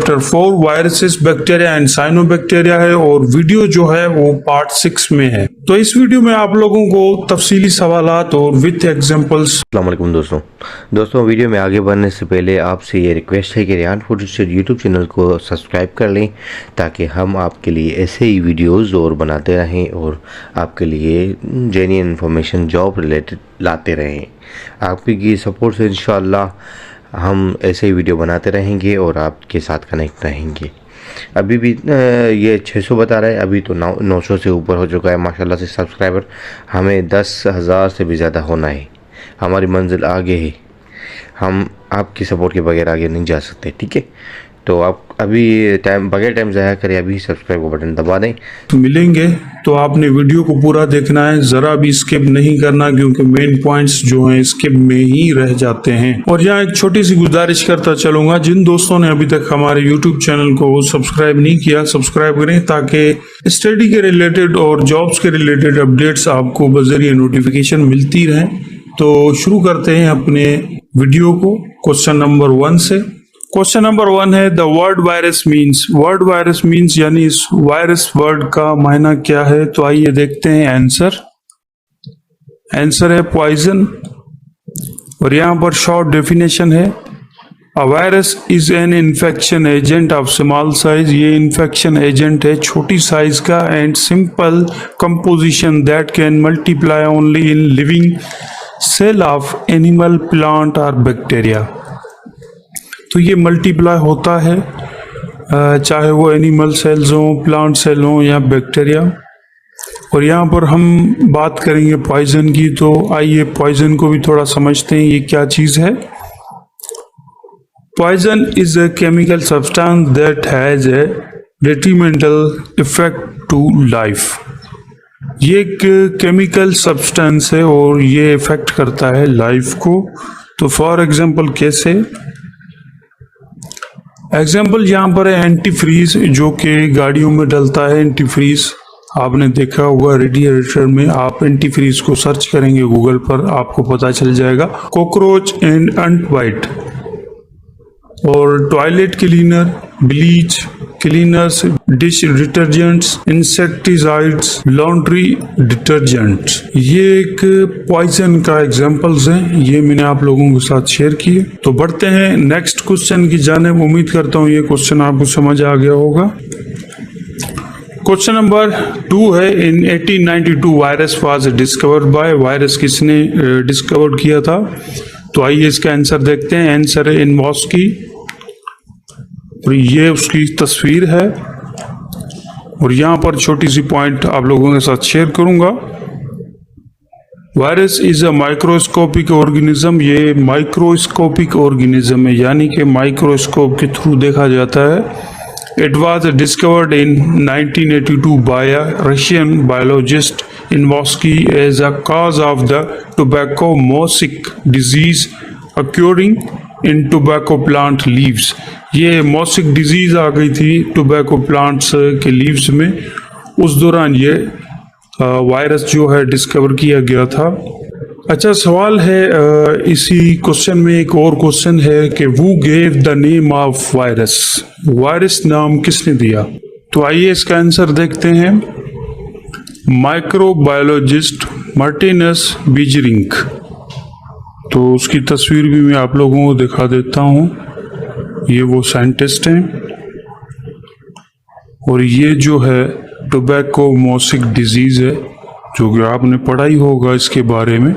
Chapter 4 viruses, bacteria and cyanobacteria है और video जो है वो पार्ट 6 में है। तो इस वीडियो में आप लोगों को तफसीली सवालात और विथ एग्जांपल्स। अस्सलाम वालेकुम दोस्तों वीडियो में आगे बढ़ने से पहले आपसे ये रिक्वेस्ट है कि Rehan photo studio YouTube channel को सब्सक्राइब कर लें ताकि हम आपके लिए ऐसे ही वीडियोस और बनाते रहें और आपके लिए जेन्युइन इन्फॉर्मेशन जॉब रिलेटेड लाते रहें। आपकी सपोर्ट से इंशाअल्लाह हम ऐसे ही वीडियो बनाते रहेंगे और आपके साथ कनेक्ट रहेंगे। अभी भी ये 600 बता रहा है, अभी तो 900 से ऊपर हो चुका है माशाल्लाह से सब्सक्राइबर। हमें 10,000 से भी ज़्यादा होना है, हमारी मंजिल आगे है। हम आपकी सपोर्ट के बगैर आगे नहीं जा सकते, ठीक है। तो आप अभी बगैर टाइम ज़ाया करें, अभी सब्सक्राइब का बटन दबा दें। मिलेंगे तो आपने वीडियो को पूरा देखना है, जरा भी स्किप नहीं करना क्योंकि मेन पॉइंट्स जो हैं स्किप में ही रह जाते हैं। और यहाँ एक छोटी सी गुजारिश करता चलूंगा, जिन दोस्तों ने अभी तक हमारे यूट्यूब चैनल को सब्सक्राइब नहीं किया, सब्सक्राइब करें ताकि स्टडी के रिलेटेड और जॉब्स के रिलेटेड अपडेट्स आपको बजरिए नोटिफिकेशन मिलती रहें। तो शुरू करते हैं अपने वीडियो को क्वेश्चन नंबर 1 से। क्वेश्चन नंबर 1 है the word virus means. Word virus means यानी इस वायरस वर्ड का मायना क्या है। तो आइए देखते हैं आंसर। आंसर है पॉइजन और यहाँ पर शॉर्ट डेफिनेशन है a virus is an infection agent of small size. ये इन्फेक्शन एजेंट है छोटी साइज का and simple composition that can multiply only in living cell of animal, plant और बैक्टीरिया। तो ये मल्टीप्लाई होता है चाहे वो एनिमल सेल्स हों, प्लांट सेल हों या बैक्टीरिया। और यहाँ पर हम बात करेंगे पॉइजन की, तो आइए पॉइजन को भी थोड़ा समझते हैं ये क्या चीज़ है। Poison is a chemical substance that has a detrimental effect to life. ये एक केमिकल सब्सटेंस है और ये इफेक्ट करता है लाइफ को। तो फॉर एग्जांपल कैसे, एग्जाम्पल यहाँ पर है एंटी फ्रीज, जो कि गाड़ियों में डलता है। एंटी फ्रीज आपने देखा होगा रेडिएटर में, आप एंटी फ्रीज को सर्च करेंगे गूगल पर आपको पता चल जाएगा। कॉकरोच एंड अंट वाइट और toilet cleaner, bleach cleaners, dish detergents, insecticides, laundry detergents, ये एक पॉइजन का एग्जांपल्स हैं। ये मैंने आप लोगों के साथ शेयर किए। तो बढ़ते हैं नेक्स्ट क्वेश्चन की जानिब। उम्मीद करता हूँ ये क्वेश्चन आपको समझ आ गया होगा। क्वेश्चन नंबर 2 है इन 1892 virus was discovered by. Virus किसने डिस्कवर किया था। तो आइए इसका आंसर देखते हैं। आंसर है इनवॉस्की और ये उसकी तस्वीर है। और यहाँ पर छोटी सी पॉइंट आप लोगों के साथ शेयर करूंगा। Virus is a microscopic organism. ये माइक्रोस्कोपिक ऑर्गेनिज्म है, यानी कि माइक्रोस्कोप के थ्रू देखा जाता है। It was discovered in 1982 by a Russian biologist Ivanovsky as a cause of the tobacco mosaic disease occurring in tobacco plant leaves. ये mosaic disease आ गई थी टोबैको प्लांट्स के लीव्स में, उस दौरान ये वायरस जो है डिस्कवर किया गया था। अच्छा सवाल है इसी क्वेश्चन में एक और क्वेश्चन है कि who gave the name of virus. Virus नाम किसने दिया। तो आइए इसका आंसर देखते हैं। Microbiologist Martinus Beijerinck. तो उसकी तस्वीर भी मैं आप लोगों को दिखा देता हूँ। ये वो साइंटिस्ट हैं और ये जो है टोबैको मोसिक डिजीज है, जो कि आपने पढ़ा ही होगा इसके बारे में।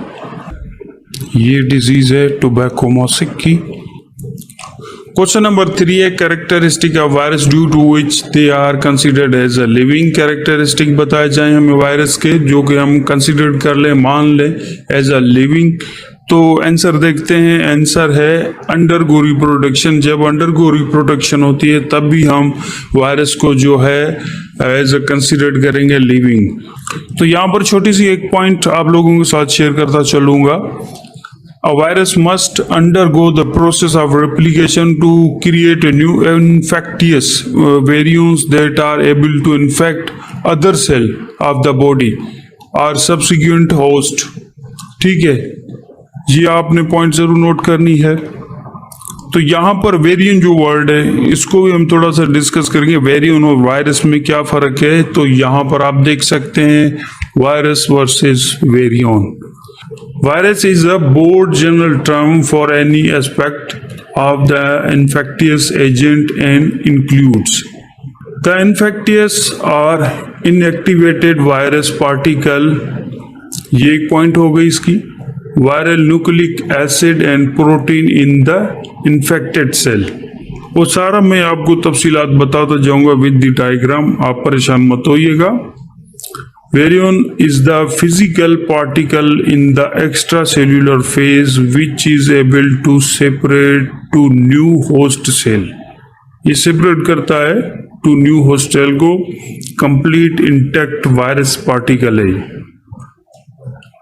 ये डिजीज है टोबैको मोसिक की। क्वेश्चन नंबर 3 है characteristic of virus due to which they are considered as a living. Characteristic बताए जाए हमें वायरस के, जो कि हम कंसिडर कर लें, मान लें एज अ लिविंग। तो आंसर देखते हैं। आंसर है अंडरगो रिप्रोडक्शन। जब अंडरगो रिप्रोडक्शन होती है तब भी हम वायरस को जो है एज अ कंसिडर करेंगे लिविंग। तो यहाँ पर छोटी सी एक पॉइंट आप लोगों के साथ शेयर करता चलूंगा। A virus must undergo the process of replication to create a new infectious variants that are able to infect other cell of the body और सब्सिक्वेंट होस्ट। ठीक है, ये आपने पॉइंट जरूर नोट करनी है। तो यहाँ पर वेरिएंट जो वर्ड है इसको भी हम थोड़ा सा डिस्कस करेंगे। वेरिएंट और वायरस में क्या फर्क है, तो यहाँ पर आप देख सकते हैं virus versus variant. Virus is a broad general term for any aspect of the infectious agent and includes the infectious or inactivated virus particle, ये एक पॉइंट हो गई इसकी, viral nucleic acid and protein in the infected cell. वो सारा मैं आपको तफसीलात बताता जाऊंगा विद द डायग्राम, आप परेशान मत होइएगा। Virion is the physical particle in the extracellular phase which is able to separate to new host cell। ये सेपरेट करता है टू न्यू होस्ट सेल को, कंप्लीट इंटैक्ट वायरस पार्टिकल है।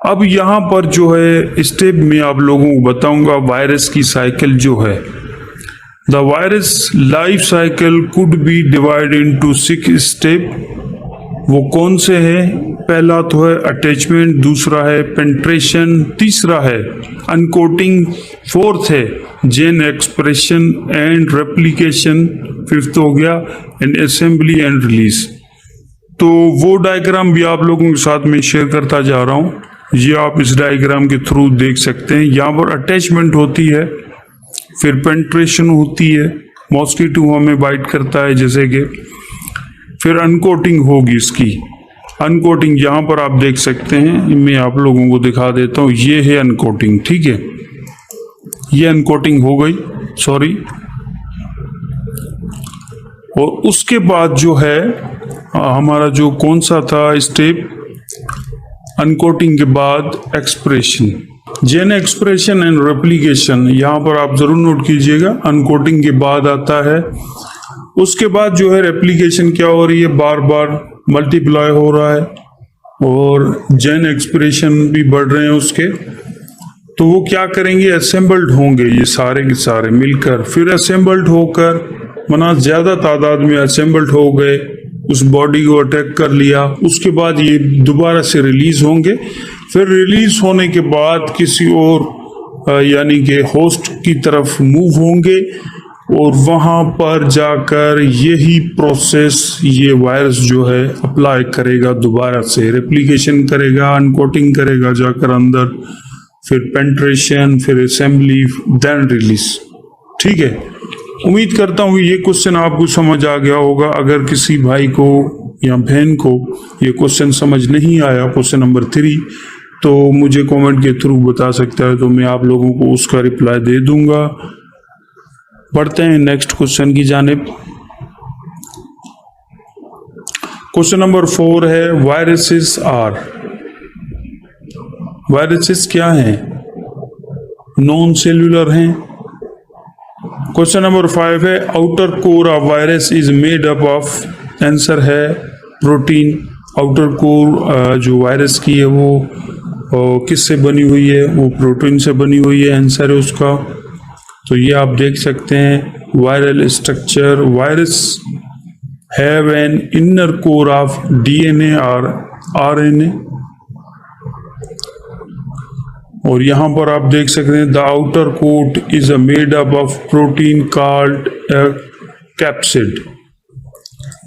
अब यहाँ पर जो है स्टेप में आप लोगों को बताऊंगा वायरस की साइकिल जो है। The virus life cycle could be divide into 6 step. वो कौन से हैं? पहला तो है अटैचमेंट, दूसरा है पेंट्रेशन, तीसरा है अनकोटिंग, फोर्थ है जेन एक्सप्रेशन एंड रेप्लिकेशन, फिफ्थ हो गया एंड असेंबली एंड रिलीज। तो वो डायग्राम भी आप लोगों के साथ में शेयर करता जा रहा हूं, ये आप इस डायग्राम के थ्रू देख सकते हैं। यहाँ पर अटैचमेंट होती है, फिर पेंट्रेशन होती है, मॉस्किटो हमें बाइट करता है जैसे कि, फिर अनकोटिंग होगी इसकी। अनकोटिंग यहाँ पर आप देख सकते हैं, मैं आप लोगों को दिखा देता हूँ, ये है अनकोटिंग, ठीक है, ये अनकोटिंग हो गई, सॉरी। और उसके बाद जो है हमारा जो कौन सा था स्टेप, अनकोटिंग के बाद expression, gene expression and replication, यहाँ पर आप जरूर नोट कीजिएगा, अनकोटिंग के बाद आता है। उसके बाद जो है रेप्लिकेशन क्या हो रही है, बार बार मल्टीप्लाई हो रहा है और जेन एक्सप्रेशन भी बढ़ रहे हैं उसके। तो वो क्या करेंगे, असेंबल्ड होंगे ये सारे के सारे मिलकर, फिर असेंबल्ड होकर मना ज्यादा तादाद में असेंबल्ड हो गए, उस बॉडी को अटैक कर लिया। उसके बाद ये दोबारा से रिलीज होंगे, फिर रिलीज होने के बाद किसी और यानी कि होस्ट की तरफ मूव होंगे और वहां पर जाकर यही प्रोसेस ये वायरस जो है अप्लाई करेगा, दोबारा से रेप्लिकेशन करेगा, अनकोटिंग करेगा जाकर अंदर, फिर पेंट्रेशन, फिर असेंबली, देन रिलीज। ठीक है, उम्मीद करता हूँ ये क्वेश्चन आपको समझ आ गया होगा। अगर किसी भाई को या बहन को ये क्वेश्चन समझ नहीं आया, क्वेश्चन नंबर 3, तो मुझे कमेंट के थ्रू बता सकता है, तो मैं आप लोगों को उसका रिप्लाई दे दूंगा। बढ़ते हैं नेक्स्ट क्वेश्चन की जानिब। क्वेश्चन नंबर 4 है वायरसेस आर। वायरसेस क्या हैं? नॉन सेल्यूलर हैं। क्वेश्चन नंबर 5 है outer core of virus is made up of. Answer है प्रोटीन। आउटर कोर जो वायरस की है वो किससे बनी हुई है? वो प्रोटीन से बनी हुई है, आंसर है उसका। तो ये आप देख सकते हैं viral structure. Virus have an inner core of DNA और आरएनए। और यहां पर आप देख सकते हैं the outer coat is a made up of protein called capsid.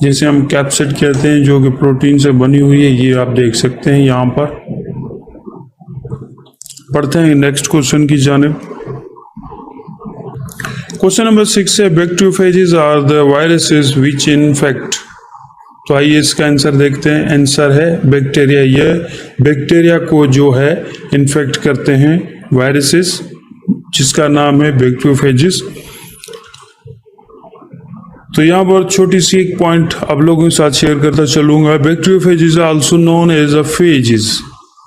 जैसे हम कैप्सिड कहते हैं जो कि प्रोटीन से बनी हुई है, ये आप देख सकते हैं यहां पर। पढ़ते हैं नेक्स्ट क्वेश्चन की जानिब। क्वेश्चन नंबर 6 है bacteriophages are the viruses which infect. तो आइए इसका आंसर देखते हैं। आंसर है बैक्टीरिया। ये बैक्टीरिया को जो है इन्फेक्ट करते हैं वायरसेस, जिसका नाम है बैक्टीरियोफेजेस। तो यहाँ पर छोटी सी एक पॉइंट आप लोगों के साथ शेयर करता चलूंगा। Bacteriophages also known as a phages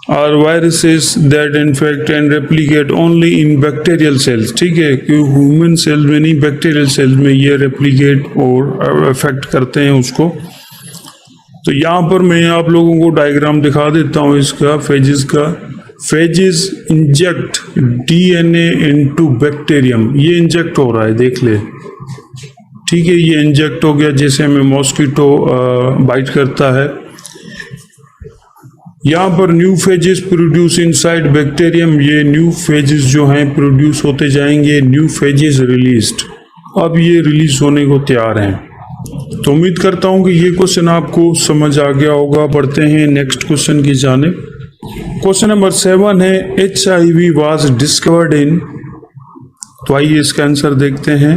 are viruses that infect and replicate only in bacterial cells. ठीक है, क्योंकि ह्यूमन सेल्स में नहीं, बैक्टीरियल सेल्स में ये रेप्लिकेट और अफेक्ट करते हैं उसको। तो यहाँ पर मैं आप लोगों को डायग्राम दिखा देता हूँ इसका, फेजेस का। Phases inject DNA into bacterium. ये इंजेक्ट हो रहा है, देख ले। ठीक है, ये इंजेक्ट हो गया, जैसे हमें मॉस्किटो बाइट करता है। यहाँ पर new phases produce inside bacterium, ये न्यू फेजेस जो हैं प्रोड्यूस होते जाएंगे, न्यू फेजेस रिलीज्ड, अब ये रिलीज होने को तैयार हैं। तो उम्मीद करता हूँ कि ये क्वेश्चन आपको समझ आ गया होगा। बढ़ते हैं नेक्स्ट क्वेश्चन की जानिब। क्वेश्चन नंबर 7 है HIV वाज डिस्कवर्ड इन, तो आइए इसका आंसर देखते हैं।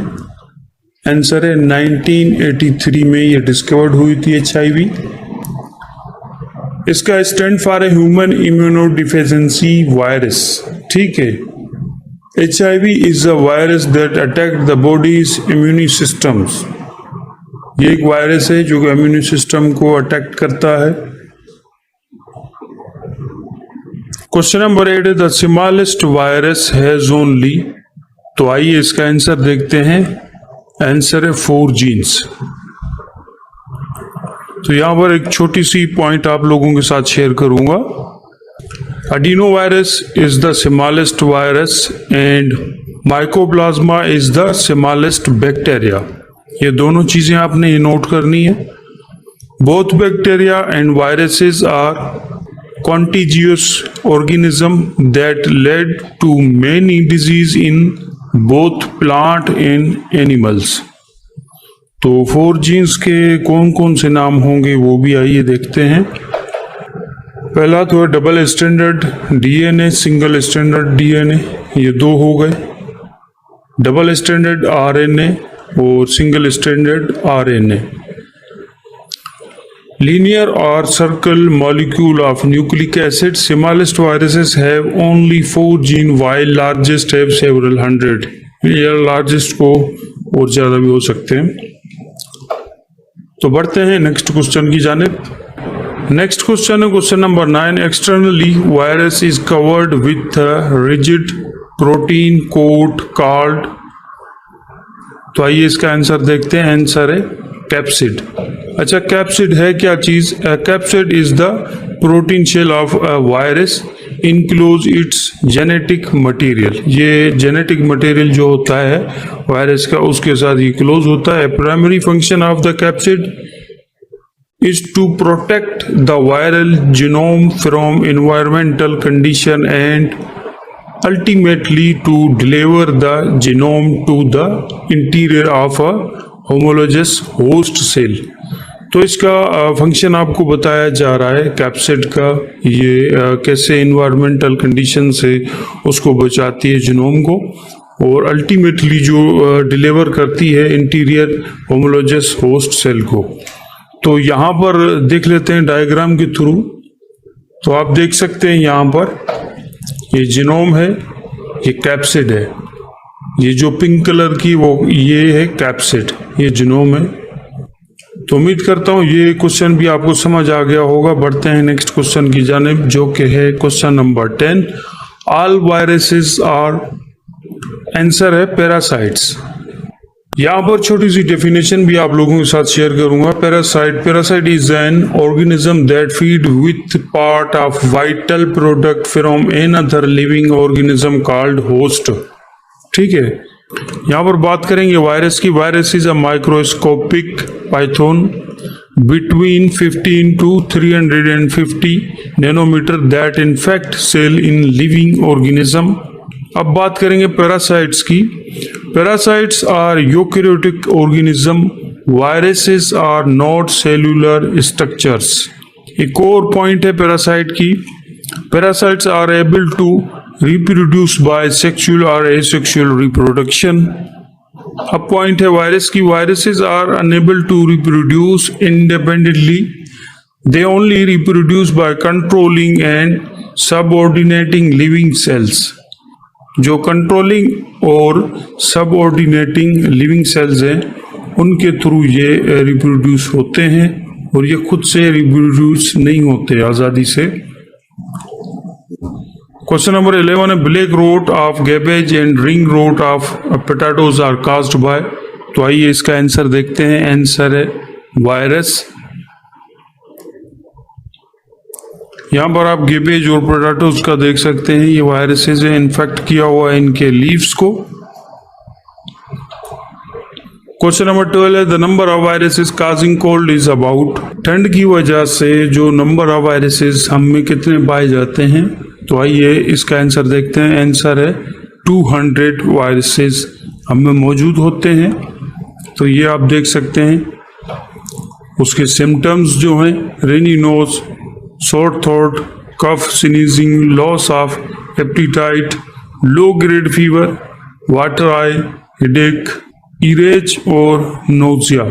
आंसर है 1983 में ये डिस्कवर्ड हुई थी HIV। इसका स्टैंड फॉर है ह्यूमन इम्यूनो डिफिशिएंसी वायरस। ठीक है, HIV is a virus that attack the bodies immune systems. ये एक वायरस है जो इम्यूनी सिस्टम को अटैक करता है। क्वेश्चन नंबर 8 है the smallest virus has only, तो आइए इसका आंसर देखते हैं। आंसर है 4 जीन्स। तो यहां पर एक छोटी सी पॉइंट आप लोगों के साथ शेयर करूंगा। Adeno virus is the smallest virus and mycoplasma is the smallest bacteria. ये दोनों चीजें आपने नोट करनी है। Both bacteria and viruses are contagious organism that led to many disease in both plant and animals। तो 4 jeans के कौन कौन से नाम होंगे वो भी आइए देखते हैं। पहला तो है double standard DNA, single standard DNA, ये 2 हो गए। डबल स्टैंडर्ड RNA और single standard RNA। Linear or circle molecule of nucleic acid, smallest viruses have only 4 gene while largest have several hundred। या लार्जेस्ट को और ज्यादा भी हो सकते हैं। तो बढ़ते हैं नेक्स्ट क्वेश्चन की जानिब। नेक्स्ट क्वेश्चन है question number 9। Externally virus is covered with rigid protein coat called, तो आइए इसका आंसर देखते हैं। आंसर है कैप्सिड। अच्छा, कैप्सिड है क्या चीज? Capsid is the protein shell of virus enclose its genetic material. ये जेनेटिक मटेरियल जो होता है वायरस का उसके साथ ये क्लोज होता है। Primary function of the capsid is to protect the viral genome from environmental condition and ultimately to deliver the genome to the interior of a homologous host cell। तो इसका फंक्शन आपको बताया जा रहा है कैप्सिड का, ये कैसे इन्वायरमेंटल कंडीशन से उसको बचाती है जीनोम को और अल्टीमेटली जो डिलीवर करती है इंटीरियर होमोलोजस होस्ट सेल को। तो यहाँ पर देख लेते हैं डायग्राम के थ्रू। तो आप देख सकते हैं यहाँ पर ये जीनोम है, ये कैप्सिड है। ये जो पिंक कलर की वो ये है कैप्सिड, ये जीनोम है। तो उम्मीद करता हूँ ये क्वेश्चन भी आपको समझ आ गया होगा। बढ़ते हैं नेक्स्ट क्वेश्चन की जानिब जो कि है question number 10। All viruses are, answer है पैरासाइट्स। यहाँ पर छोटी सी डेफिनेशन भी आप लोगों के साथ शेयर करूंगा। Parasite is an organism that feed with part of vital product from another living organism called host. ठीक है, यहाँ पर बात करेंगे वायरस की। Virus is a microscopic python between 15 to 350 nanometer that infect cell in living organism. अब बात करेंगे पैरासाइट्स की। Parasites are eukaryotic organism, viruses are not cellular structures. एक और पॉइंट है पैरासाइट की, parasites are able to reproduce by sexual और asexual reproduction. अब पॉइंट है वायरस की, viruses are unable to reproduce independently, they only reproduce by controlling and subordinating living cells. जो controlling और सबऑर्डिनेटिंग लिविंग सेल्स हैं उनके through ये reproduce होते हैं और ये खुद से रिप्रोड्यूस नहीं होते आजादी से। क्वेश्चन नंबर 11 है black rot of cabbage and ring rot of potatoes are caused by, तो आइए इसका आंसर देखते हैं। आंसर है वायरस। यहाँ पर आप गेबेज और पोटैटोज का देख सकते हैं, ये वायरसेस है, इन्फेक्ट किया हुआ है इनके लीव्स को। क्वेश्चन नंबर 12 है the number of viruses causing cold is about. ठंड की वजह से जो नंबर ऑफ वायरसेस हम में कितने पाए जाते हैं, तो आइए इसका आंसर देखते हैं। आंसर है 200 वायरसेस हम में मौजूद होते हैं। तो ये आप देख सकते हैं। उसके सिम्टम्स जो हैं runny nose, sore throat, cough, sneezing, loss of appetite, low grade fever, watery eyes, headache, aches और नोजिया।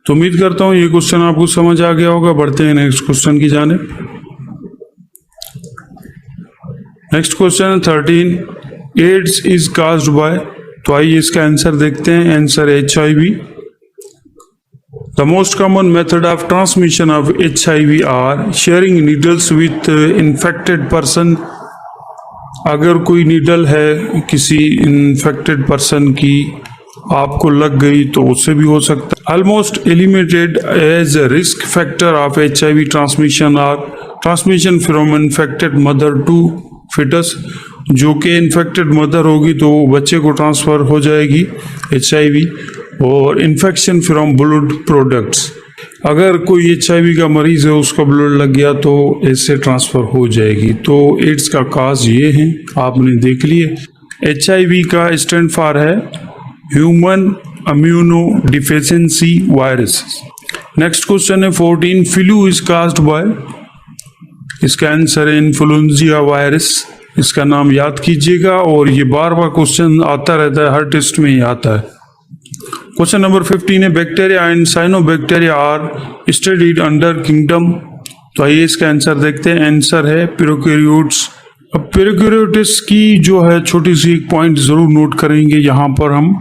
तो उम्मीद करता हूँ ये क्वेश्चन आपको समझ आ गया होगा। बढ़ते हैं नेक्स्ट क्वेश्चन की जानिब। Next question 13 AIDS is caused by. तो आइए इसका आंसर देखते हैं। Answer HIV। The most common method of transmission of HIV are sharing needles with infected person. अगर कोई नीडल है किसी इन्फेक्टेड पर्सन की आपको लग गई तो उससे भी हो सकता है। Almost eliminated as a risk factor of HIV transmission are transmission from infected mother to foetus. जो कि इन्फेक्टेड मदर होगी तो बच्चे को ट्रांसफर हो जाएगी HIV। और इन्फेक्शन फ्रॉम ब्लड प्रोडक्ट्स, अगर कोई HIV का मरीज है उसका ब्लड लग गया तो इससे ट्रांसफर हो जाएगी। तो एड्स का काज ये है, आपने देख लिए। HIV का स्टैंड फॉर है human immuno deficiency virus. Next question है 14 फ्लू इज काज्ड बाय। इसका आंसर है इन्फ्लुएंजा वायरस। इसका नाम याद कीजिएगा और ये बार बार क्वेश्चन आता रहता है, हर टेस्ट में ही आता है। क्वेश्चन नंबर 15 है bacteria and cyanobacteria are studied under kingdom. तो आइए इसका आंसर देखते हैं। आंसर है प्रोकैरियोट्स। अब प्रोकैरियोट्स की जो है छोटी सी एक पॉइंट जरूर नोट करेंगे यहाँ पर हम।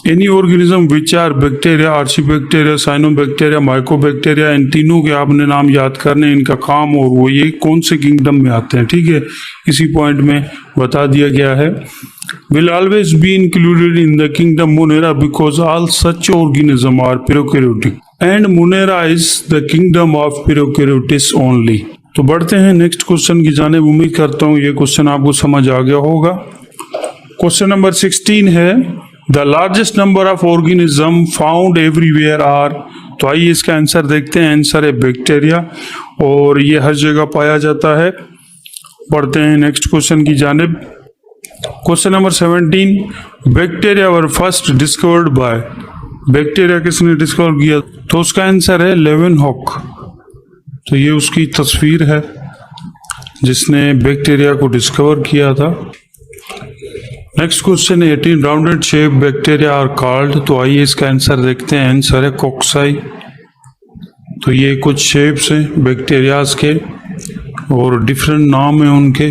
Any organism which are bacteria, archaebacteria, cyanobacteria, mycobacteria, इन तीनों के आपने नाम याद करने, इनका काम और वो ये कौन से किंगडम में आते हैं, ठीक है। इसी पॉइंट में बता दिया गया है। will always be included in the kingdom Monera because all such organisms are prokaryotic and Monera is the kingdom of prokaryotes only। तो बढ़ते हैं नेक्स्ट क्वेश्चन की जानिब। उम्मीद करता हूँ ये क्वेश्चन आपको समझ आ गया होगा। क्वेश्चन नंबर 16 है the largest number of organism found everywhere are. तो आइए इसका आंसर देखते हैं। आंसर है बैक्टीरिया और ये हर जगह पाया जाता है। बढ़ते हैं नेक्स्ट क्वेश्चन की जानिब। Question number 17 bacteria were first discovered by. Bacteria किसने डिस्कवर किया? तो उसका आंसर है लेवेनहॉक। तो ये उसकी तस्वीर है जिसने बैक्टीरिया को डिस्कवर किया था। Next question 18 rounded shape bacteria are called. तो आइए इसका आंसर देखते हैं। आंसर है कोक्साई। तो ये कुछ शेप्स हैं बैक्टीरियाज के और डिफरेंट नाम है उनके,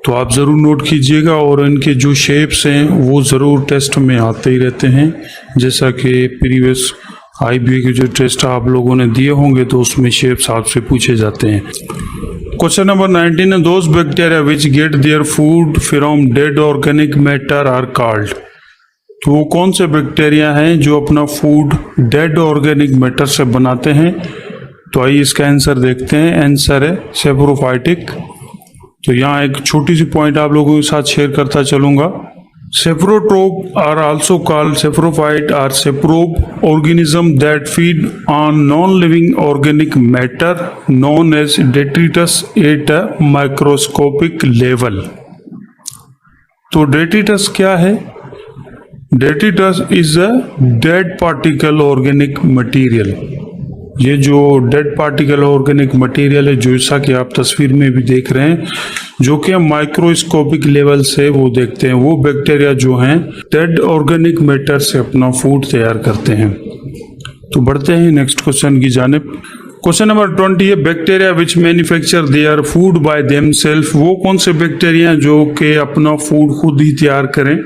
तो आप ज़रूर नोट कीजिएगा। और इनके जो शेप्स हैं वो ज़रूर टेस्ट में आते ही रहते हैं, जैसा कि प्रीवियस IBA के जो टेस्ट आप लोगों ने दिए होंगे तो उसमें शेप्स आपसे पूछे जाते हैं। क्वेश्चन नंबर 19 है those bacteria which get their food from dead organic matter are called. तो वो कौन से बैक्टीरिया हैं जो अपना फूड डेड ऑर्गेनिक मैटर से बनाते हैं? तो आइए इसका आंसर देखते हैं। आंसर है सेप्रोफाइटिक। तो यहाँ एक छोटी सी पॉइंट आप लोगों के साथ शेयर करता चलूंगा। Saprotroph are also called saprophyte or saprobe organism that feed on non living organic matter known as detritus at a microscopic level. तो डेट्रिटस क्या है? Detritus is a dead particle organic material. ये जो dead particle organic material है, जैसा कि आप तस्वीर में भी देख रहे हैं, जो कि हम माइक्रोस्कोपिक लेवल से वो देखते हैं, वो बैक्टीरिया जो हैं डेड ऑर्गेनिक मैटर से अपना फूड तैयार करते हैं। तो बढ़ते हैं नेक्स्ट क्वेश्चन की जानिब। क्वेश्चन नंबर 20 है bacteria which manufacture their food by themselves. वो कौन से बैक्टीरिया जो कि अपना फूड खुद ही तैयार करें,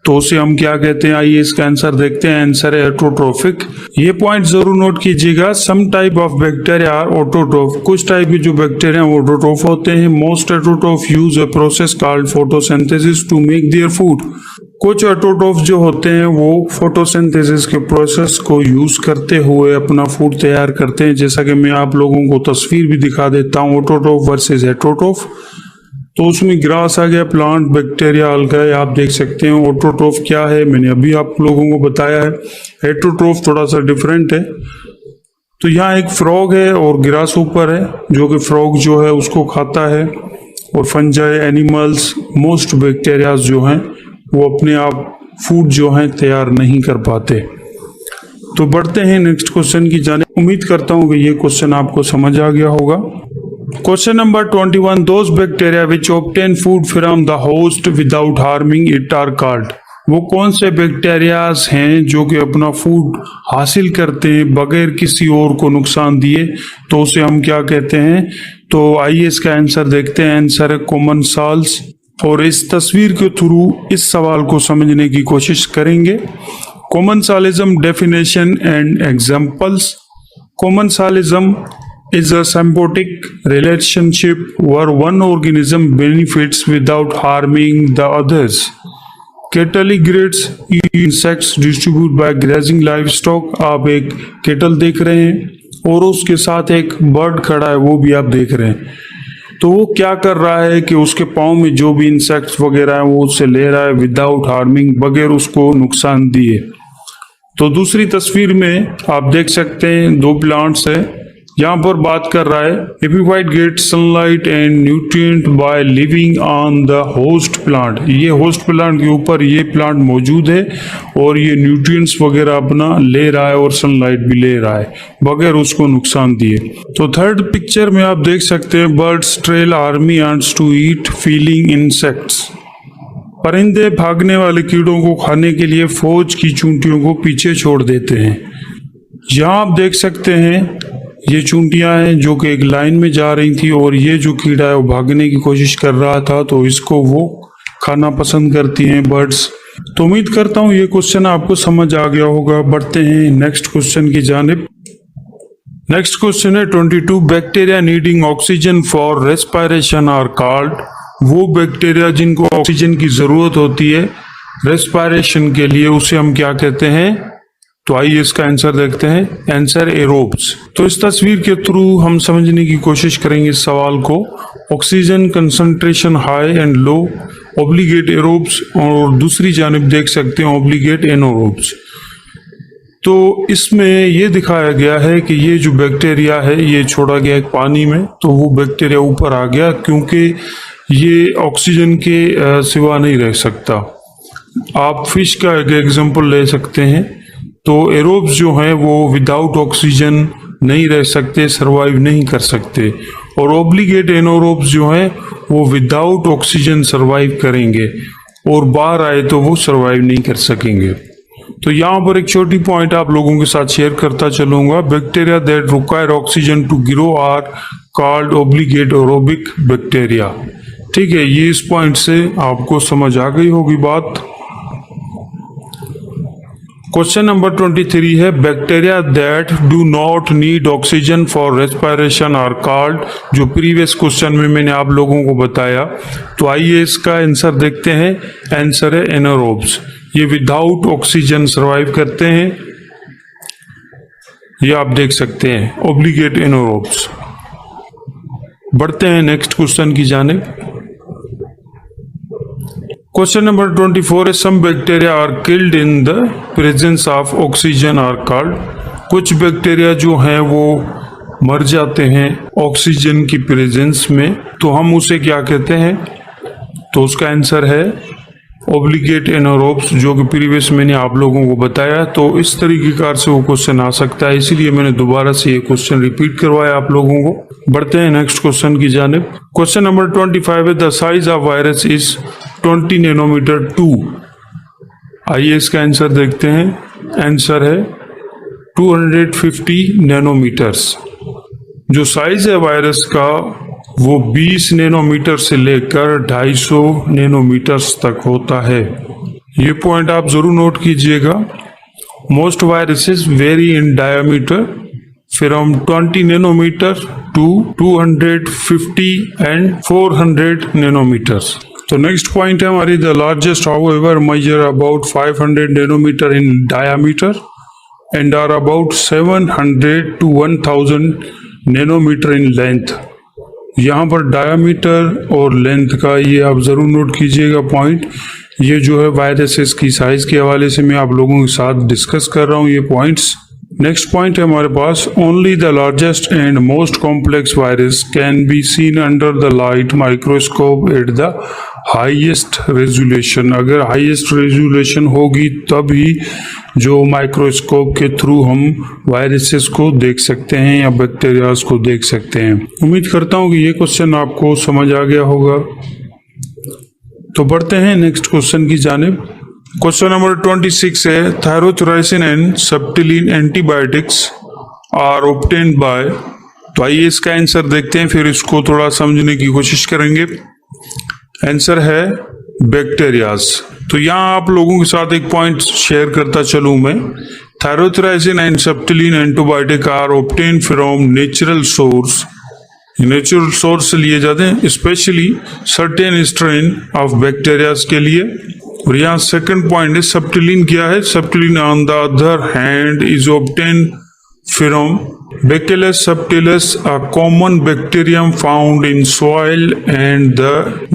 तो उसे हम क्या कहते हैं? आइए इसका आंसर देखते हैं। आंसर है ऑटोट्रोफिक। ये पॉइंट जरूर नोट कीजिएगा। Some type of bacteria are autotroph. कुछ टाइप के जो बैक्टीरिया हैं ऑटोट्रोफ होते हैं। Most autotroph use a process called photosynthesis to make their food. कुछ ऑटोट्रोफ जो होते हैं वो फोटोसिंथेसिस के प्रोसेस को यूज करते हुए अपना फूड तैयार करते हैं, जैसा कि मैं आप लोगों को तस्वीर भी दिखा देता हूँ। Autotroph versus heterotroph. तो उसमें ग्रास आ गया, प्लांट बैक्टीरिया अलगा है। आप देख सकते हैं ऑटोट्रोफ क्या है, मैंने अभी आप लोगों को बताया है। हेटरोट्रोफ थोड़ा सा डिफरेंट है। तो यहाँ एक फ्रॉग है और ग्रास ऊपर है, जो कि फ्रॉग जो है उसको खाता है। और फंजाई, एनिमल्स, मोस्ट बैक्टीरिया जो हैं वो अपने आप फूड जो है तैयार नहीं कर पाते। तो बढ़ते हैं नेक्स्ट क्वेश्चन की जानिब। उम्मीद करता हूँ कि ये क्वेश्चन आपको समझ आ गया होगा। Question number 21, those bacteria which obtain food from the host without harming it are called. वो कौन से बैक्टीरियाज हैं जो कि अपना फूड हासिल करते हैं बगैर किसी और को नुकसान दिए, तो उसे हम क्या कहते हैं। तो आइए इसका आंसर देखते हैं। आंसर है कॉमनसाल्स। और इस तस्वीर के थ्रू इस सवाल को समझने की कोशिश करेंगे। Commensalism definition and examples. Commensalism is a symbiotic relationship where one organism benefits without harming the others. Cattle-grades insects distribute by grazing livestock। आप एक केटल देख रहे हैं और उसके साथ एक बर्ड खड़ा है, वो भी आप देख रहे हैं। तो वो क्या कर रहा है कि उसके पाँव में जो भी इंसेक्ट्स वगैरह है वो उससे ले रहा है विदाउट हार्मिंग, बगैर उसको नुकसान दिए। तो दूसरी तस्वीर में आप देख सकते हैं दो प्लांट्स है। यहाँ पर बात कर रहा है epiphyte get sunlight and nutrient by living on the host plant. ये होस्ट प्लांट के ऊपर ये प्लांट मौजूद है और ये न्यूट्रिएंट्स वगैरह अपना ले रहा है और सनलाइट भी ले रहा है बगैर उसको नुकसान दिए। तो थर्ड पिक्चर में आप देख सकते हैं birds trail army ants to eat feeling insects. परिंदे भागने वाले कीड़ों को खाने के लिए फौज की चूंटियों को पीछे छोड़ देते हैं। यहाँ आप देख सकते हैं ये चूंटियां हैं जो कि एक लाइन में जा रही थी और ये जो कीड़ा है वो भागने की कोशिश कर रहा था, तो इसको वो खाना पसंद करती हैं बर्ड्स। तो उम्मीद करता हूँ ये क्वेश्चन आपको समझ आ गया होगा। बढ़ते हैं नेक्स्ट क्वेश्चन की जानिब। नेक्स्ट क्वेश्चन है 22, bacteria needing oxygen for respiration are called. वो बैक्टीरिया जिनको ऑक्सीजन की जरूरत होती है रेस्पिरेशन के लिए, उसे हम क्या कहते हैं। तो आइए इसका आंसर देखते हैं। Answer aerobes. तो इस तस्वीर के थ्रू हम समझने की कोशिश करेंगे इस सवाल को। Oxygen concentration high and low, obligate aerobes, और दूसरी जानिब देख सकते हैं ऑब्लिगेट एनारोब्स। तो इसमें ये दिखाया गया है कि ये जो बैक्टीरिया है ये छोड़ा गया एक पानी में, तो वो बैक्टीरिया ऊपर आ गया क्योंकि ये ऑक्सीजन के सिवा नहीं रह सकता। आप फिश का एक एग्जांपल ले सकते हैं। तो एरोब्स जो हैं वो विदाउट ऑक्सीजन नहीं रह सकते, सरवाइव नहीं कर सकते। और ऑब्लिगेट एनारोब्स जो हैं वो विदाउट ऑक्सीजन सरवाइव करेंगे और बाहर आए तो वो सरवाइव नहीं कर सकेंगे। तो यहाँ पर एक छोटी पॉइंट आप लोगों के साथ शेयर करता चलूंगा। Bacteria that require oxygen to grow are called obligate aerobic bacteria. ठीक है, ये इस पॉइंट से आपको समझ आ गई होगी बात। क्वेश्चन नंबर 23 है bacteria that do not need oxygen for respiration are called. जो प्रीवियस क्वेश्चन में मैंने आप लोगों को बताया। तो आइए इसका आंसर देखते हैं। आंसर है एनारोब्स। ये विदाउट ऑक्सीजन सरवाइव करते हैं, ये आप देख सकते हैं ऑब्लिगेट एनारोब्स। बढ़ते हैं नेक्स्ट क्वेश्चन की जानिब। क्वेश्चन नंबर 24 है some bacteria are killed in the presence of oxygen are called. कुछ बैक्टीरिया जो हैं वो मर जाते हैं ऑक्सीजन की प्रेजेंस में, तो हम उसे क्या कहते हैं। तो उसका आंसर है ऑब्लिगेट एनारोब्स, जो कि प्रीवियस मैंने आप लोगों को बताया। तो इस तरीके कार से वो क्वेश्चन आ सकता है, इसीलिए मैंने दोबारा से ये क्वेश्चन रिपीट करवाया आप लोगों को। बढ़ते हैं नेक्स्ट क्वेश्चन की जानिब। क्वेश्चन नंबर 25 है the size of virus is 20 nanometer 2। आइए इसका आंसर देखते हैं। आंसर है 250 नैनोमीटर्स। जो साइज है वायरस का वो 20 नैनोमीटर से लेकर 250 नैनोमीटर्स तक होता है। ये पॉइंट आप जरूर नोट कीजिएगा। Most viruses vary in diameter from 20 nanometer to 250 and 400 nanometers. तो नेक्स्ट पॉइंट है हमारी the largest however measure about 500 nanometer in diameter and are about 700 to 1000 nanometer in length. यहाँ पर डायामीटर और लेंथ का ये आप जरूर नोट कीजिएगा पॉइंट। ये जो है वायरसेस की साइज के हवाले से मैं आप लोगों के साथ डिस्कस कर रहा हूँ ये पॉइंट्स। नेक्स्ट पॉइंट है हमारे पास, only the largest and most complex virus can be seen under the light microscope at the highest resolution. अगर हाईएस्ट रेजोल्यूशन होगी तभी जो माइक्रोस्कोप के थ्रू हम वायरसेस को देख सकते हैं या बैक्टीरियाज को देख सकते हैं। उम्मीद करता हूँ कि ये क्वेश्चन आपको समझ आ गया होगा। तो बढ़ते हैं नेक्स्ट क्वेश्चन की जानिब। क्वेश्चन नंबर 26 है, tyrothricin and septilin antibiotics are obtained by. तो आइए इसका आंसर देखते हैं, फिर इसको थोड़ा समझने की कोशिश करेंगे। आंसर है बैक्टीरियाज। तो यहाँ आप लोगों के साथ एक पॉइंट शेयर करता चलूं मैं। Tyrothricin and septilin antibiotic are obtained from natural source. Natural source से लिए जाते हैं, specially certain strain of bacterias के लिए। और यहाँ सेकंड पॉइंट है, सेप्टिलिन क्या है? Septilin on the other hand is obtained from Bacillus subtilis, a common bacterium found in soil and the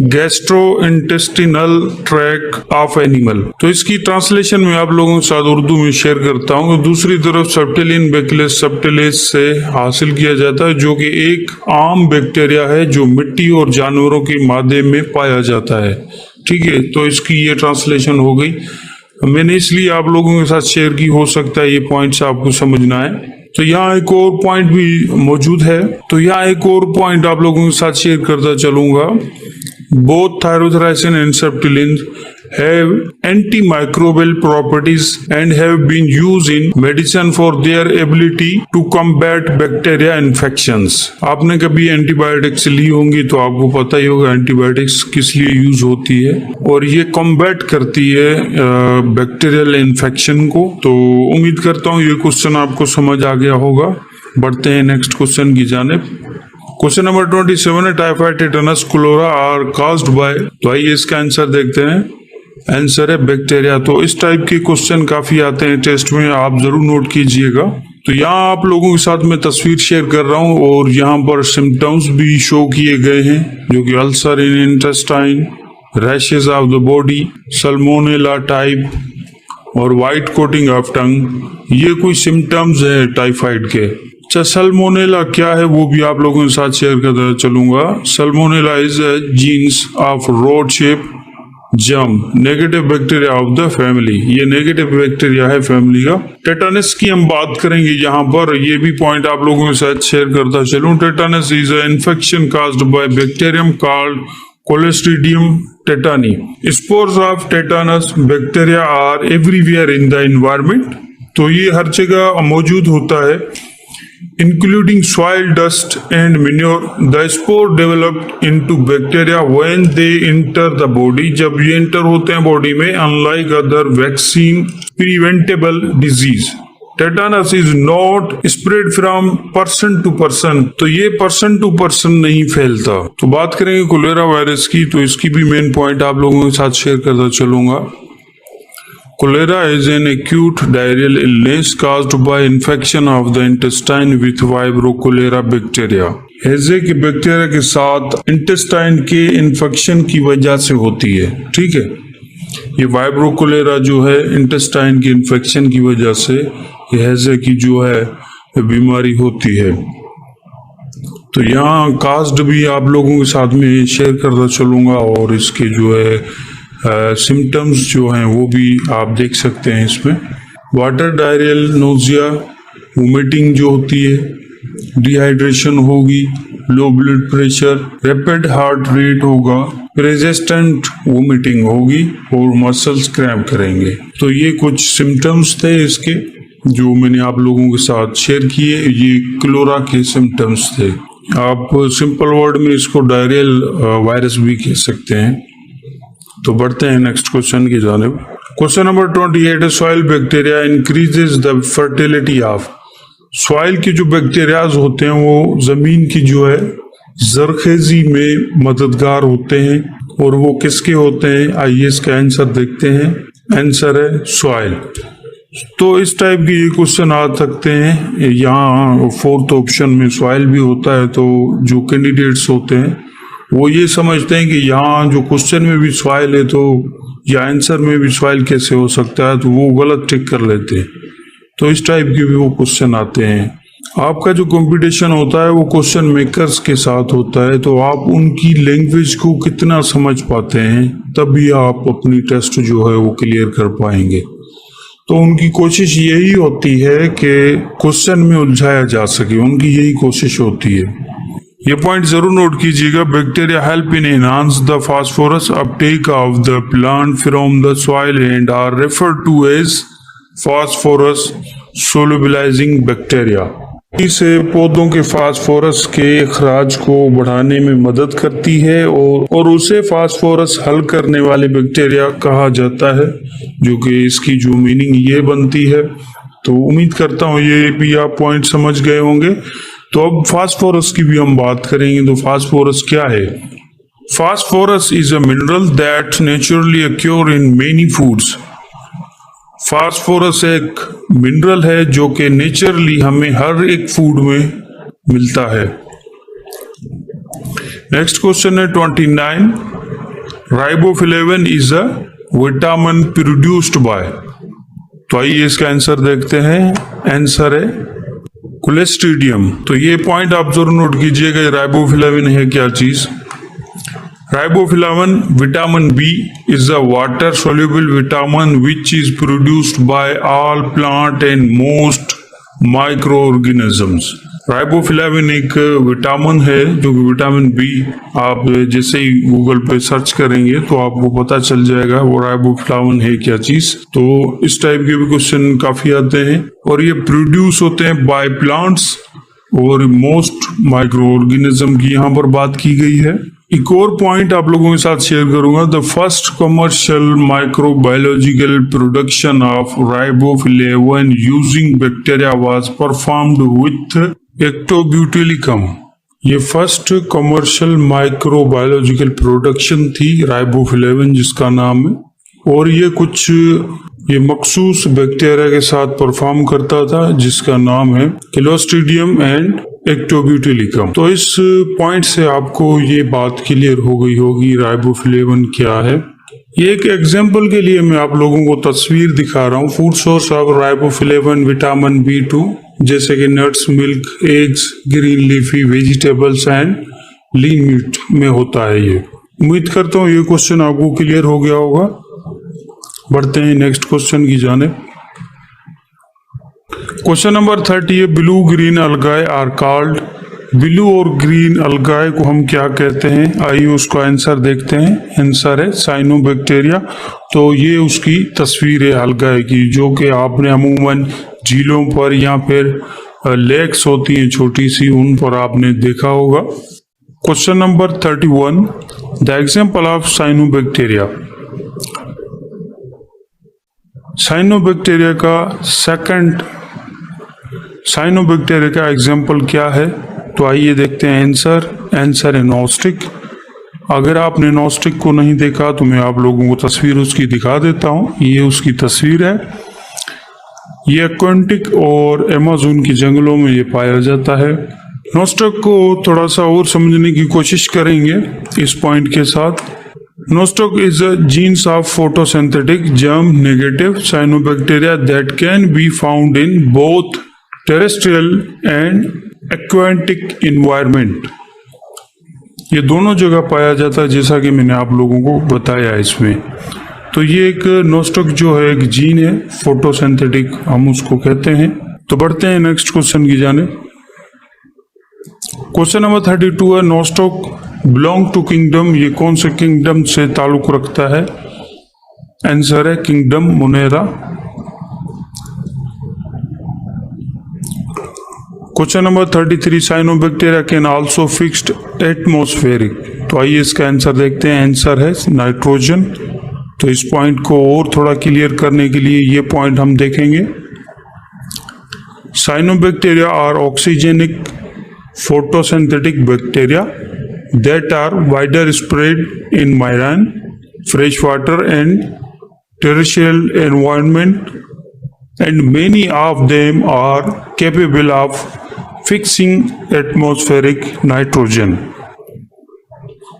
gastrointestinal tract of animal। तो इसकी ट्रांसलेशन में आप लोगों के साथ उर्दू में शेयर करता हूँ। तो दूसरी तरफ सेप्टिलिन Bacillus subtilis से हासिल किया जाता है, जो कि एक आम बैक्टीरिया है जो मिट्टी और जानवरों के मादे में पाया जाता है। ठीक है, तो इसकी ये ट्रांसलेशन हो गई। मैंने इसलिए आप लोगों के साथ शेयर की, हो सकता है ये पॉइंट्स आपको समझना है। तो यहाँ एक और पॉइंट भी मौजूद है। तो यहाँ एक और पॉइंट आप लोगों के साथ शेयर करता चलूंगा। Both tyrothricin and septilin have antimicrobial properties and have been used in medicine for their ability to combat bacteria infections। आपने कभी एंटीबायोटिक्स ली होंगी तो आपको पता ही होगा एंटीबायोटिक्स किस लिए यूज होती है, और ये कॉम्बैट करती है बैक्टीरियल इन्फेक्शन को। तो उम्मीद करता हूँ ये क्वेश्चन आपको समझ आ गया होगा। बढ़ते हैं नेक्स्ट क्वेश्चन की जानिब। क्वेश्चन नंबर 27 है, typhoid, tetanus, cholera are caused by. तो आइए इसका आंसर देखते हैं। आंसर है बैक्टीरिया। तो इस टाइप के क्वेश्चन काफी आते हैं टेस्ट में, आप जरूर नोट कीजिएगा। तो यहाँ आप लोगों के साथ मैं तस्वीर शेयर कर रहा हूँ और यहाँ पर सिम्टम्स भी शो किए गए हैं, जो कि ulcer in intestine, rashes of the body, Salmonella type और व्हाइट कोटिंग ऑफ टंग। ये कोई सिम्टम्स है टाइफाइड के। अच्छा, सल्मोनेला क्या है वो भी आप लोगों के साथ शेयर करता चलूंगा। Salmonella is jeans of rod shape germ, negative bacteria of the family. ये नेगेटिव बैक्टीरिया है फैमिली का। टेटानस की हम बात करेंगे यहाँ पर, ये भी पॉइंट आप लोगों के साथ शेयर करता चलूं। Tetanus is a infection caused by bacterium called Clostridium tetani. Spores of tetanus bacteria are everywhere in the environment. तो ये हर जगह मौजूद होता है, including soil, dust and manure. The spore developed into bacteria when they enter the body। जब ये enter होते हैं बॉडी में, unlike other vaccine preventable disease, tetanus is not spread from person to person। तो ये person to person नहीं फैलता। तो बात करेंगे कोलेरा वायरस की, तो इसकी भी मेन पॉइंट आप लोगों के साथ शेयर करता चलूंगा। Cholera is an acute diarrheal illness caused by infection of the intestine with Vibrio cholera bacteria। हैजे के बैक्टीरिया के साथ इंटेस्टाइन के इन्फेक्शन की वजह से होती है। ठीक है, ये वाइब्रो कोलेरा जो है इंटेस्टाइन की इन्फेक्शन की वजह से ये हैजे की जो है बीमारी होती है। तो यहाँ कास्ट भी आप लोगों के साथ में शेयर करता चलूंगा और इसके जो है सिम्टम्स जो हैं वो भी आप देख सकते हैं इसमें। वाटर डायरियल, नोजिया, वोमिटिंग जो होती है, डिहाइड्रेशन होगी, low blood pressure, rapid heart rate होगा, रेजिस्टेंट वोमिटिंग होगी और मसल्स क्रैम्प करेंगे। तो ये कुछ सिम्टम्स थे इसके जो मैंने आप लोगों के साथ शेयर किए। ये कोलेरा के सिम्टम्स थे। आप सिंपल वर्ड में इसको डायरियल वायरस भी कह सकते हैं। तो बढ़ते हैं नेक्स्ट क्वेश्चन की जानिब। क्वेश्चन नंबर 28 है, soil bacteria increases the fertility of. Soil के जो बैक्टीरियाज होते हैं वो जमीन की जो है जरखेजी में मददगार होते हैं, और वो किसके होते हैं? आइए इसका आंसर देखते हैं। आंसर है सॉइल। तो इस टाइप के ये क्वेश्चन आ सकते हैं। यहाँ फोर्थ ऑप्शन में सॉइल भी होता है, तो जो कैंडिडेट्स होते हैं वो ये समझते हैं कि यहाँ जो क्वेश्चन में भी सॉइल है तो या आंसर में भी सॉइल कैसे हो सकता है, तो वो गलत टिक कर लेते हैं। तो इस टाइप के भी वो क्वेश्चन आते हैं। आपका जो कंपटीशन होता है वो क्वेश्चन मेकर्स के साथ होता है, तो आप उनकी लैंग्वेज को कितना समझ पाते हैं तभी आप अपनी टेस्ट जो है वो क्लियर कर पाएंगे। तो उनकी कोशिश यही होती है कि क्वेश्चन में उलझाया जा सके, उनकी यही कोशिश होती है। ये पॉइंट जरूर नोट कीजिएगा। Bacteria help in enhance the phosphorus uptake of the plant from the soil and are referred to as phosphorus solubilising bacteria. इसे पौधों के फास्फोरस के अखराज को बढ़ाने में मदद करती है और उसे फास्फोरस हल करने वाले बैक्टीरिया कहा जाता है, जो कि इसकी जो मीनिंग ये बनती है। तो उम्मीद करता हूँ ये भी आप पॉइंट समझ गए होंगे। तो अब फास्फोरस की भी हम बात करेंगे। तो फास्फोरस क्या है? Phosphorus is a mineral that naturally acquire in many foods. Phosphorus एक मिनरल है जो कि नेचुरली हमें हर एक फूड में मिलता है। नेक्स्ट क्वेश्चन है 29। Riboflavin is a vitamin produced by. तो आइए इसका आंसर देखते हैं। आंसर है क्लोस्ट्रीडियम। तो ये पॉइंट आप जरूर नोट कीजिएगा। राइबोफ्लेविन है क्या चीज? Riboflavin vitamin B is a water soluble vitamin which is produced by all plant and most microorganisms. Riboflavin एक विटामिन है जो कि विटामिन बी, आप जैसे ही गूगल पे सर्च करेंगे तो आपको पता चल जाएगा वो राइबोफ्लेविन है क्या चीज। तो इस टाइप के भी क्वेश्चन काफी आते हैं और ये प्रोड्यूस होते हैं बाय प्लांट्स और मोस्ट माइक्रो ऑर्गेनिज्म की यहाँ पर बात की गई है। एक और पॉइंट आप लोगों के साथ शेयर करूंगा। The first commercial microbiological production of riboflavin using bacteria was performed with acetobutylicum. ये फर्स्ट कमर्शियल माइक्रोबायोलॉजिकल प्रोडक्शन थी राइबोफ्लेविन जिसका नाम है, और ये मखसूस बैक्टीरिया के साथ परफॉर्म करता था जिसका नाम है क्लोस्ट्रीडियम एंड एक्टोब्यूटिलिकम। तो इस पॉइंट से आपको ये बात क्लियर हो गई होगी राइबोफ्लेविन क्या है। ये एक एग्जांपल के लिए मैं आप लोगों को तस्वीर दिखा रहा हूँ। Food source of riboflavin vitamin B2 जैसे कि nuts, milk, eggs, green leafy vegetables and lean meat में होता है। ये उम्मीद करता हूँ ये क्वेश्चन आपको क्लियर हो गया होगा। बढ़ते हैं नेक्स्ट क्वेश्चन की जाने। क्वेश्चन नंबर 30 है blue green algae are called. Blue और ग्रीन अलगाए को हम क्या कहते हैं? आइए उसका आंसर देखते हैं। आंसर है साइनोबैक्टीरिया। तो ये उसकी तस्वीर है अलगाए की, जो कि आपने अमूमन झीलों पर या फिर लेक्स होती हैं छोटी सी, उन पर आपने देखा होगा। Question number 31 the example of cyanobacteria. Cyanobacteria का एग्जाम्पल क्या है? तो आइए देखते हैं आंसर। आंसर है नॉस्टिक। अगर आपने नॉस्टिक को नहीं देखा तो मैं आप लोगों को तस्वीर उसकी दिखा देता हूँ। ये उसकी तस्वीर है। ये अक्वांटिक और अमेज़न के जंगलों में ये पाया जाता है। नॉस्टिक को थोड़ा सा और समझने की कोशिश करेंगे इस पॉइंट के साथ। Nostoc is a genus of photosynthetic germ-negative cyanobacteria that can be found in both terrestrial and aquatic environment. ये दोनों जगह पाया जाता है जैसा कि मैंने आप लोगों को बताया इसमें। तो ये एक नोस्टॉक जो है एक जीन है, फोटोसिंथेटिक हम उसको कहते हैं। तो बढ़ते हैं नेक्स्ट क्वेश्चन की जाने। क्वेश्चन नंबर 32 है नोस्टॉक बिलोंग टू किंगडम। ये कौन से किंगडम से ताल्लुक रखता है? आंसर है kingdom Monera. Question number 33 cyanobacteria can also fixed atmospheric. तो आइए इसका आंसर देखते हैं। आंसर है नाइट्रोजन। तो इस पॉइंट को और थोड़ा क्लियर करने के लिए ये पॉइंट हम देखेंगे। Cyanobacteria are oxygenic photosynthetic bacteria that are wider spread in marine, freshwater and terrestrial environment and many of them are capable of fixing atmospheric nitrogen।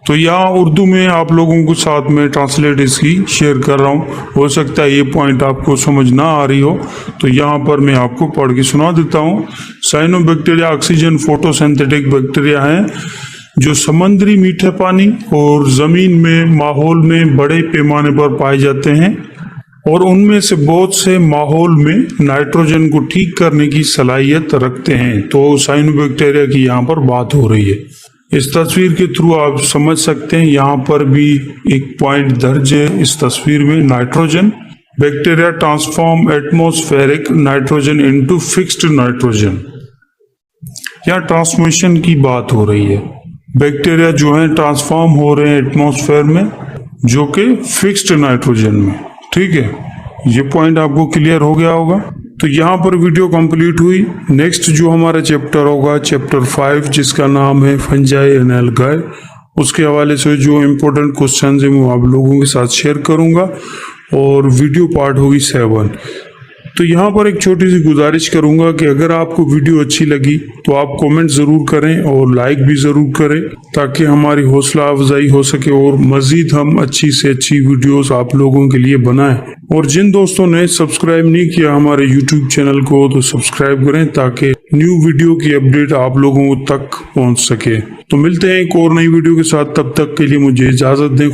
तो यहाँ उर्दू में आप लोगों के साथ में ट्रांसलेट इसकी शेयर कर रहा हूँ। हो सकता है ये पॉइंट आपको समझ ना आ रही हो, तो यहाँ पर मैं आपको पढ़ के सुना देता हूँ। साइनोबैक्टीरिया ऑक्सीजन फोटोसिंथेटिक बैक्टीरिया हैं जो समुद्री मीठे पानी और जमीन में माहौल में बड़े पैमाने पर पाए जाते हैं और उनमें से बहुत से माहौल में नाइट्रोजन को ठीक करने की सलाहियत रखते हैं। तो साइनोबैक्टीरिया की यहाँ पर बात हो रही है। इस तस्वीर के थ्रू आप समझ सकते हैं, यहाँ पर भी एक पॉइंट दर्ज है इस तस्वीर में। Nitrogen bacteria transform atmospheric nitrogen into fixed nitrogen. यहाँ ट्रांसमिशन की बात हो रही है। बैक्टीरिया जो है ट्रांसफॉर्म हो रहे हैं एटमॉस्फेयर में, जो कि फिक्स्ड नाइट्रोजन में। ठीक है, ये पॉइंट आपको क्लियर हो गया होगा। तो यहाँ पर वीडियो कंप्लीट हुई। नेक्स्ट जो हमारा चैप्टर होगा चैप्टर 5, जिसका नाम है फंजाई एंड एल्गाई, उसके हवाले से जो इम्पोर्टेंट क्वेश्चन है वो आप लोगों के साथ शेयर करूंगा और वीडियो पार्ट होगी 7। तो यहाँ पर एक छोटी सी गुजारिश करूंगा कि अगर आपको वीडियो अच्छी लगी तो आप कमेंट ज़रूर करें और लाइक भी ज़रूर करें, ताकि हमारी हौसला अफजाई हो सके और मज़ीद हम अच्छी से अच्छी वीडियोस आप लोगों के लिए बनाएं। और जिन दोस्तों ने सब्सक्राइब नहीं किया हमारे यूट्यूब चैनल को, तो सब्सक्राइब करें ताकि न्यू वीडियो की अपडेट आप लोगों तक पहुँच सके। तो मिलते हैं एक और नई वीडियो के साथ, तब तक के लिए मुझे इजाज़त दें।